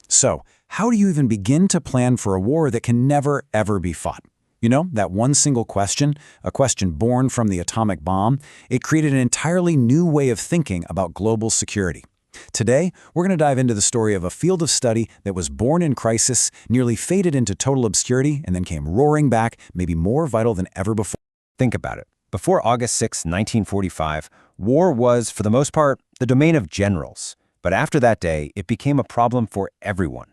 So, how do you even begin to plan for a war that can never, ever be fought? You know, that one single question, a question born from the atomic bomb, it created an entirely new way of thinking about global security. Today, we're going to dive into the story of a field of study that was born in crisis, nearly faded into total obscurity, and then came roaring back, maybe more vital than ever before. Think about it. Before August 6, 1945, war was, for the most part, the domain of generals. But after that day, it became a problem for everyone.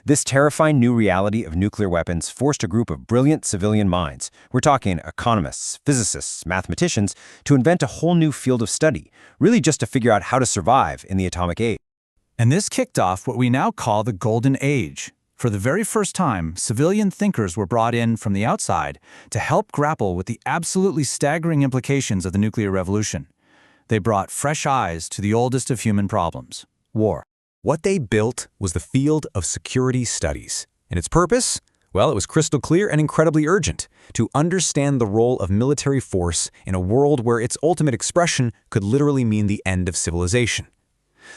This terrifying new reality of nuclear weapons forced a group of brilliant civilian minds, we're talking economists, physicists, mathematicians, to invent a whole new field of study, really just to figure out how to survive in the atomic age. And this kicked off what we now call the Golden Age. For the very first time, civilian thinkers were brought in from the outside to help grapple with the absolutely staggering implications of the nuclear revolution. They brought fresh eyes to the oldest of human problems: war. What they built was the field of security studies. And its purpose? Well, it was crystal clear and incredibly urgent: to understand the role of military force in a world where its ultimate expression could literally mean the end of civilization.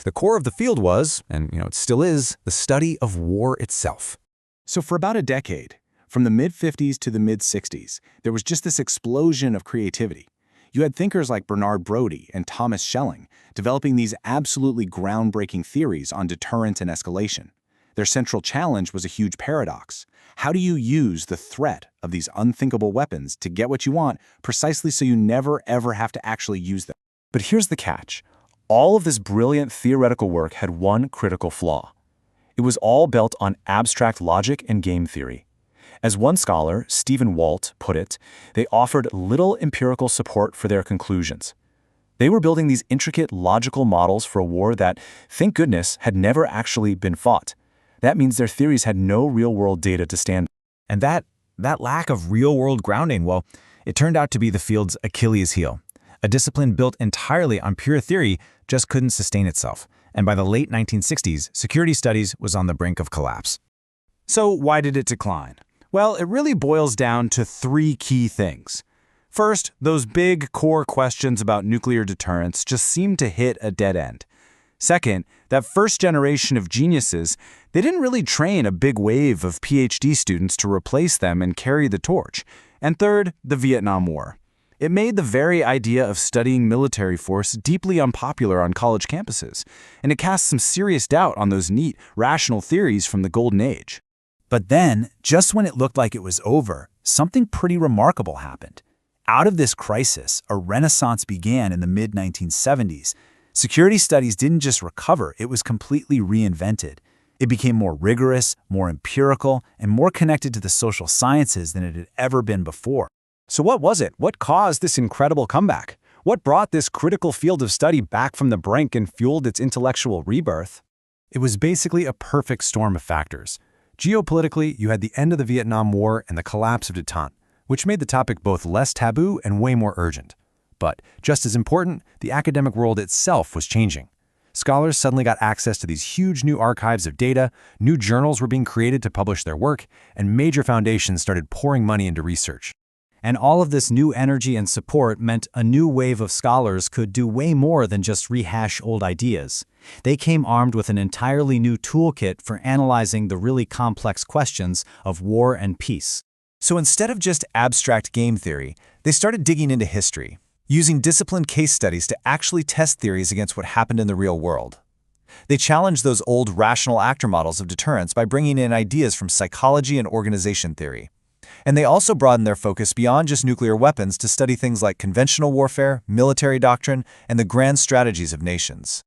The core of the field was, and it still is, the study of war itself. So for about a decade, from the mid-50s to the mid-60s, there was just this explosion of creativity. You had thinkers like Bernard Brodie and Thomas Schelling developing these absolutely groundbreaking theories on deterrence and escalation. Their central challenge was a huge paradox. How do you use the threat of these unthinkable weapons to get what you want precisely so you never ever have to actually use them? But here's the catch. All of this brilliant theoretical work had one critical flaw. It was all built on abstract logic and game theory. As one scholar, Stephen Walt, put it, they offered little empirical support for their conclusions. They were building these intricate logical models for a war that, thank goodness, had never actually been fought. That means their theories had no real-world data to stand. And that lack of real-world grounding, well, it turned out to be the field's Achilles heel. A discipline built entirely on pure theory just couldn't sustain itself. And by the late 1960s, security studies was on the brink of collapse. So why did it decline? Well, it really boils down to three key things. First, those big core questions about nuclear deterrence just seemed to hit a dead end. Second, that first generation of geniuses, they didn't really train a big wave of PhD students to replace them and carry the torch. And third, the Vietnam War. It made the very idea of studying military force deeply unpopular on college campuses, and it cast some serious doubt on those neat, rational theories from the Golden Age. But then, just when it looked like it was over, something pretty remarkable happened. Out of this crisis, a renaissance began in the mid-1970s. Security studies didn't just recover, it was completely reinvented. It became more rigorous, more empirical, and more connected to the social sciences than it had ever been before. So what was it? What caused this incredible comeback? What brought this critical field of study back from the brink and fueled its intellectual rebirth? It was basically a perfect storm of factors. Geopolitically, you had the end of the Vietnam War and the collapse of détente, which made the topic both less taboo and way more urgent. But, just as important, the academic world itself was changing. Scholars suddenly got access to these huge new archives of data, new journals were being created to publish their work, and major foundations started pouring money into research. And all of this new energy and support meant a new wave of scholars could do way more than just rehash old ideas. They came armed with an entirely new toolkit for analyzing the really complex questions of war and peace. So instead of just abstract game theory, they started digging into history, using disciplined case studies to actually test theories against what happened in the real world. They challenged those old rational actor models of deterrence by bringing in ideas from psychology and organization theory. And they also broadened their focus beyond just nuclear weapons to study things like conventional warfare, military doctrine, and the grand strategies of nations.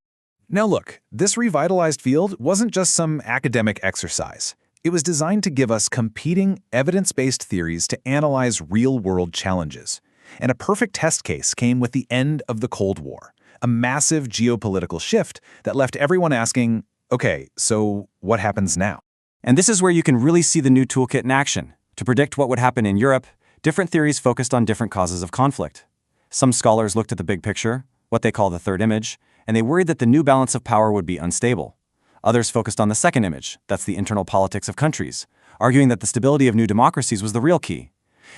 Now look, this revitalized field wasn't just some academic exercise. It was designed to give us competing, evidence-based theories to analyze real-world challenges. And a perfect test case came with the end of the Cold War, a massive geopolitical shift that left everyone asking, okay, so what happens now? And this is where you can really see the new toolkit in action. To predict what would happen in Europe, different theories focused on different causes of conflict. Some scholars looked at the big picture, what they call the third image, and they worried that the new balance of power would be unstable. Others focused on the second image, that's the internal politics of countries, arguing that the stability of new democracies was the real key.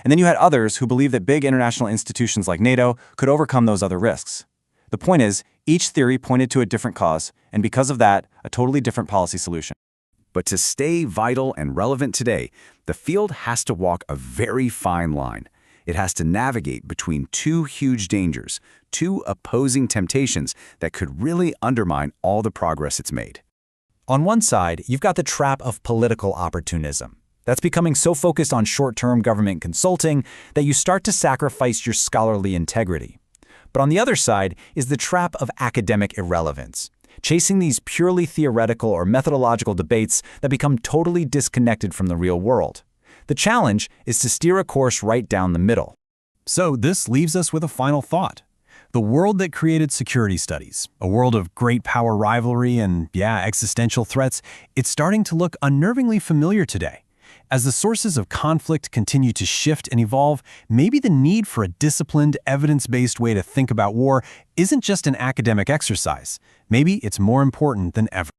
And then you had others who believed that big international institutions like NATO could overcome those other risks. The point is, each theory pointed to a different cause, and because of that, a totally different policy solution. But to stay vital and relevant today, the field has to walk a very fine line. It has to navigate between two huge dangers, two opposing temptations that could really undermine all the progress it's made. On one side, you've got the trap of political opportunism. That's becoming so focused on short-term government consulting that you start to sacrifice your scholarly integrity. But on the other side is the trap of academic irrelevance, chasing these purely theoretical or methodological debates that become totally disconnected from the real world. The challenge is to steer a course right down the middle. So this leaves us with a final thought. The world that created security studies, a world of great power rivalry and, existential threats, it's starting to look unnervingly familiar today. As the sources of conflict continue to shift and evolve, maybe the need for a disciplined, evidence-based way to think about war isn't just an academic exercise. Maybe it's more important than ever.